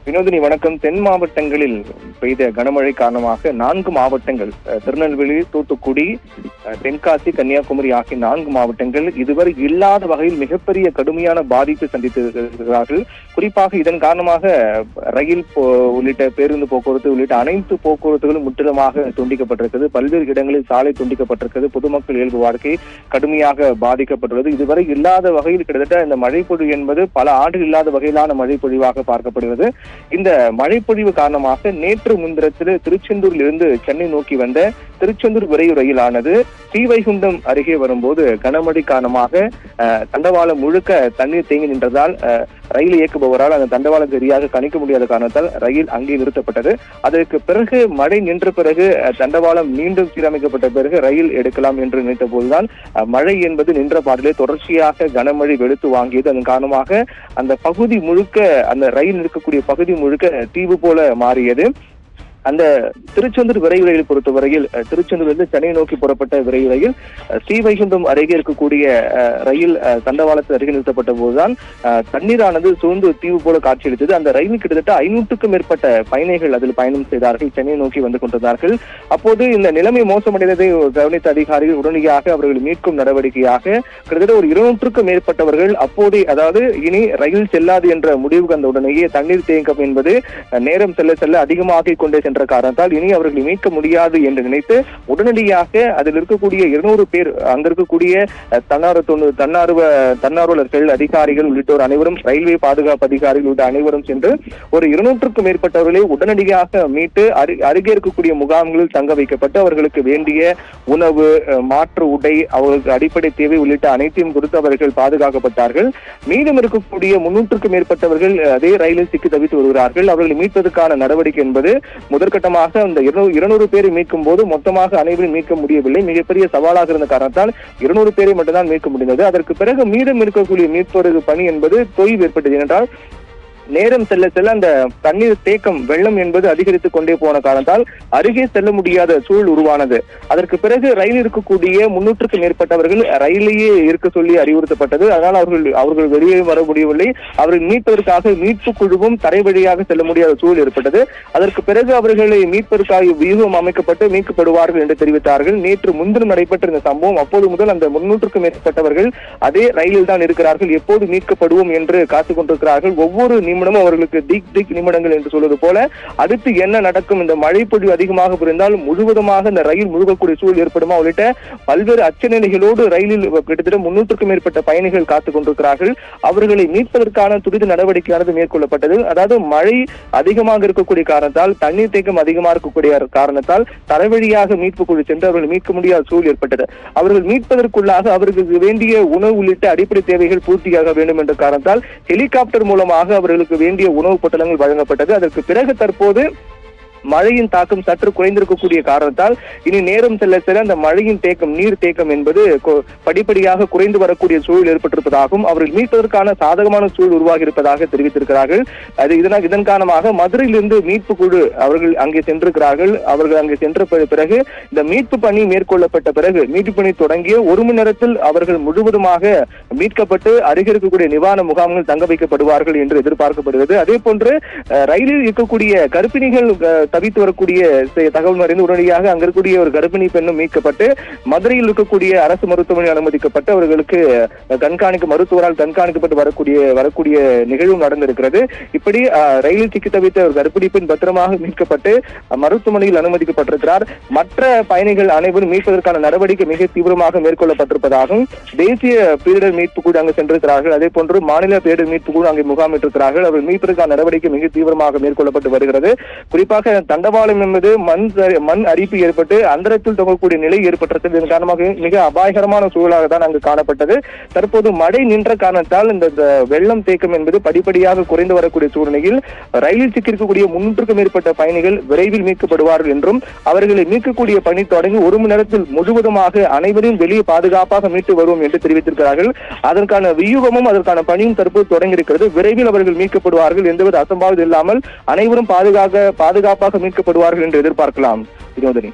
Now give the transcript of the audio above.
வினோதினி வணக்கம். தென் மாவட்டங்களில் பெய்த கனமழை காரணமாக 4 மாவட்டங்கள் திருநெல்வேலி, தூத்துக்குடி, தென்காசி, கன்னியாகுமரி ஆகிய 4 மாவட்டங்கள் இதுவரை இல்லாத வகையில் மிகப்பெரிய கடுமையான பாதிப்பு சந்தித்திருக்கிறார்கள். குறிப்பாக இதன் காரணமாக ரயில் உள்ளிட்ட பேருந்து போக்குவரத்து உள்ளிட்ட அனைத்து போக்குவரத்துகளும் முற்றிலுமாக துண்டிக்கப்பட்டிருக்கிறது. பல்வேறு இடங்களில் சாலை துண்டிக்கப்பட்டிருக்கிறது. பொதுமக்கள் இயல்பு வாழ்க்கை கடுமையாக பாதிக்கப்பட்டுள்ளது. இதுவரை இல்லாத வகையில் கிட்டத்தட்ட இந்த மழைப்பொழிவு என்பது பல ஆண்டுகள் இல்லாத வகையிலான மழைப்பொழிவாக பார்க்கப்படுகிறது. இந்த மழைப்பொழிவு காரணமாக நேற்று முன்தினத்தில் திருச்செந்தூரில் இருந்து சென்னை நோக்கி வந்த திருச்செந்தூர் விரைவு ரயிலானது ஸ்ரீவைகுண்டம் அருகே வரும்போது கனமழை காரணமாக தண்டவாளம் முழுக்க தண்ணீர் தேங்கி நின்றதால் ரயில் இயக்குபவரால் அந்த தண்டவாளம் சரியாக கணிக்க முடியாத காரணத்தால் ரயில் அங்கே நிறுத்தப்பட்டது. அதற்கு பிறகு மழை நின்ற பிறகு தண்டவாளம் மீண்டும் சீரமைக்கப்பட்ட பிறகு ரயில் எடுக்கலாம் என்று நினைத்த போதுதான் மழை என்பது நின்ற பாட்டிலே தொடர்ச்சியாக கனமழை வெளுத்து வாங்கியது. அதன் காரணமாக அந்த பகுதி முழுக்க, அந்த ரயில் இருக்கக்கூடிய பகுதி முழுக்க தீவு போல மாறியது. அந்த திருச்செந்தூர் விரைவு ரயில் பொறுத்தவரையில் திருச்செந்தூரிலிருந்து சென்னை நோக்கி புறப்பட்ட விரைவு ரயில் ஸ்ரீவைகுண்டம் அருகே இருக்கக்கூடிய ரயில் தண்டவாளத்தில் அருகே நிறுத்தப்பட்ட போதுதான் தண்ணீரானது சூழ்ந்து தீவு போல காட்சியளித்தது. அந்த ரயில் கிட்டத்தட்ட 500க்கும் மேற்பட்ட பயணிகள் அதில் பயணம் செய்தார்கள், சென்னை நோக்கி வந்து கொண்டிருந்தார்கள். அப்போது இந்த நிலைமை மோசமடைந்ததை கவனித்த அதிகாரிகள் உடனடியாக அவர்கள் மீட்கும் நடவடிக்கையாக கிட்டத்தட்ட ஒரு 200க்கும் மேற்பட்டவர்கள் அப்போதே, அதாவது இனி ரயில் செல்லாது என்ற முடிவுக்கு அந்த உடனேயே தண்ணீர் தேக்கம் என்பது நேரம் செல்ல செல்ல அதிகமாக கொண்டே என்ற காரணத்தால் இனி அவர்களை மீட்க முடியாது என்று நினைத்து உடனடியாக அதில் இருக்கக்கூடிய 200 பேர், அங்க இருக்கக்கூடிய தன்னார்வலர்கள், அதிகாரிகள் உள்ளிட்டோர் அனைவரும், ரயில்வே பாதுகாப்பு அதிகாரிகள் உள்ளிட்ட அனைவரும் சென்று ஒரு 200க்கும் மேற்பட்டவர்களை உடனடியாக மீட்டு அருகே இருக்கக்கூடிய முகாம்களில் தங்க வைக்கப்பட்டு அவர்களுக்கு வேண்டிய உணவு, மாற்று உடை, அவர்களுக்கு அடிப்படை தேவை உள்ளிட்ட அனைத்தையும் கொடுத்து அவர்கள் பாதுகாக்கப்பட்டார்கள். மீதம் இருக்கக்கூடிய 300க்கும் மேற்பட்டவர்கள் அதே ரயிலில் சிக்கி தவித்து வருகிறார்கள். அவர்களை மீட்பதற்கான நடவடிக்கை என்பது முதற்கட்டமாக அந்த 200 பேரை மீட்கும் போது மொத்தமாக அனைவரும் மீட்க முடியவில்லை. மிகப்பெரிய சவாலாக இருந்த காரணத்தால் 200 பேரை மட்டும்தான் மீட்க முடிந்தது. அதற்கு பிறகு மீதம் இருக்கக்கூடிய மீட்பு பணி என்பது தொய்வு ஏற்பட்டது. ஏனென்றால் நேரம் செல்ல செல்ல அந்த தண்ணீர் தேக்கம், வெள்ளம் என்பது அதிகரித்துக் கொண்டே போன காரணத்தால் அருகே செல்ல முடியாத சூழல் உருவானது. அதற்கு பிறகு ரயில் இருக்கக்கூடிய 300க்கும் மேற்பட்டவர்கள் ரயிலேயே இருக்க சொல்லி அறிவுறுத்தப்பட்டது. அதனால் அவர்கள் வெளியே வர முடியவில்லை. அவர்கள் மீட்பதற்காக மீட்பு குழுவும் தரை வழியாக செல்ல முடியாத சூழல் ஏற்பட்டது. அதற்கு பிறகு அவர்களை மீட்பதற்காக வியூகம் அமைக்கப்பட்டு மீட்கப்படுவார்கள் என்று தெரிவித்தார்கள். நேற்று முன்தினம் நடைபெற்ற இந்த சம்பவம், அப்போது முதல் அந்த 300க்கும் மேற்பட்டவர்கள் அதே ரயிலில் தான் இருக்கிறார்கள். எப்போது மீட்கப்படுவோம் என்று காத்துக் கொண்டிருக்கிறார்கள். ஒவ்வொரு நிமிடமும் அவர்களுக்கு திக் நிமிடங்கள் என்று சொல்வது போல அடுத்து என்ன நடக்கும், இந்த மழை பொழிவு அதிகமாக புரிந்தால் முழுவதுமாக இந்த ரயில் முழுகக்கூடிய சூழல் ஏற்படுமா உள்ளிட்ட பல்வேறு அச்சநிலைகளோடு ரயிலில் கிட்டத்தட்ட 300க்கும் மேற்பட்ட பயணிகள் காத்துக் கொண்டிருக்கிறார்கள். அவர்களை மீட்பதற்கான துரித நடவடிக்கையானது மேற்கொள்ளப்பட்டது. அதாவது மழை அதிகமாக இருக்கக்கூடிய காரணத்தால், தண்ணீர் தேக்கம் அதிகமாக இருக்கக்கூடிய காரணத்தால் தரைவழியாக மீட்பு குழு சென்று அவர்கள் மீட்க முடியாத சூழல் ஏற்பட்டது. அவர்கள் மீட்பதற்குள்ளாக அவர்களுக்கு வேண்டிய உணவு உள்ளிட்ட அடிப்படை தேவைகள் பூர்த்தியாக வேண்டும் என்ற காரணத்தால் ஹெலிகாப்டர் மூலமாக அவர்களுக்கு வேண்டிய உணவு பொட்டலங்கள் வழங்கப்பட்டது. அதற்கு பிறகு தற்போது மழையின் தாக்கம் சற்று குறைந்திருக்கக்கூடிய காரணத்தால் இனி நேரம் செல்ல செல்ல அந்த மழையின் தேக்கம், நீர் தேக்கம் என்பது படிப்படியாக குறைந்து வரக்கூடிய சூழல் ஏற்பட்டிருப்பதாகவும் அவர்கள் மீட்பதற்கான சாதகமான சூழல் உருவாகி இருப்பதாக தெரிவித்திருக்கிறார்கள். இதன் காரணமாக மதுரையிலிருந்து மீட்பு குழு அவர்கள் அங்கே சென்றிருக்கிறார்கள். அவர்கள் அங்கே சென்ற பிறகு இந்த மீட்பு பணி மேற்கொள்ளப்பட்ட பிறகு, மீட்பு பணி தொடங்கிய 1 மணி நேரத்தில் அவர்கள் முழுவதுமாக மீட்கப்பட்டு அருகே இருக்கக்கூடிய நிவாரண முகாம்கள் தங்க வைக்கப்படுவார்கள் என்று எதிர்பார்க்கப்படுகிறது. அதே போன்று ரயிலில் இருக்கக்கூடிய கர்ப்பிணிகள் தவித்து வரக்கூடிய தகவல் அறிந்து உடனடியாக அங்க இருக்கக்கூடிய ஒரு கர்ப்பிணி பெண்ணும் மீட்கப்பட்டு மதுரையில் இருக்கக்கூடிய அரசு மருத்துவமனை அனுமதிக்கப்பட்டு அவர்களுக்கு மருத்துவரால் கண்காணிக்கப்பட்டு வரக்கூடிய நிகழ்வும் நடந்திருக்கிறது. இப்படி ரயிலில் சிக்கி தவித்த ஒரு கர்ப்பிணி பெண் பத்திரமாக மீட்கப்பட்டு மருத்துவமனையில் அனுமதிக்கப்பட்டிருக்கிறார். மற்ற பயணிகள் அனைவரும் மீட்பதற்கான நடவடிக்கை மிக தீவிரமாக மேற்கொள்ளப்பட்டிருப்பதாகவும் தேசிய பேரிடர் மீட்பு குழு அங்கு சென்றிருக்கிறார்கள். அதே போன்று மாநில பேரிடர் மீட்பு குழு அங்கே முகாமிட்டிருக்கிறார்கள். அவர்கள் மீட்பதற்கான நடவடிக்கை மிக தீவிரமாக மேற்கொள்ளப்பட்டு வருகிறது. குறிப்பாக தண்டவாளம் என்பது மண் அரிப்பு ஏற்பட்டு அந்தரத்தில் தொங்கக்கூடிய நிலை ஏற்பட்டது. இதன் காரணமாக மிக அபாயகரமான சூழலாக தான் அங்கு காணப்பட்டது. தற்போது மழை நின்ற காரணத்தால் இந்த வெள்ளம் தேக்கம் என்பது படிப்படியாக குறைந்து வரக்கூடிய சூழ்நிலையில் ரயிலில் சிக்கியிருக்கக்கூடிய 300க்கும் மேற்பட்ட பயணிகள் விரைவில் மீட்கப்படுவார்கள் என்றும் அவர்களை மீட்கக்கூடிய பணி தொடங்கி 1 மணி நேரத்தில் முழுவதுமாக அனைவரையும் வெளியே பாதுகாப்பாக மீட்டு வருவோம் என்று தெரிவித்திருக்கிறார்கள். அதற்கான வியூகமும் அதற்கான பணியும் தற்போது தொடங்கியிருக்கிறது. விரைவில் அவர்கள் மீட்கப்படுவார்கள். எந்தவித அசம்பாவிதம் இல்லாமல் அனைவரும் பாதுகாப்பாக மீட்கப்படுவார்கள் என்று எதிர்பார்க்கலாம். வினோதினி.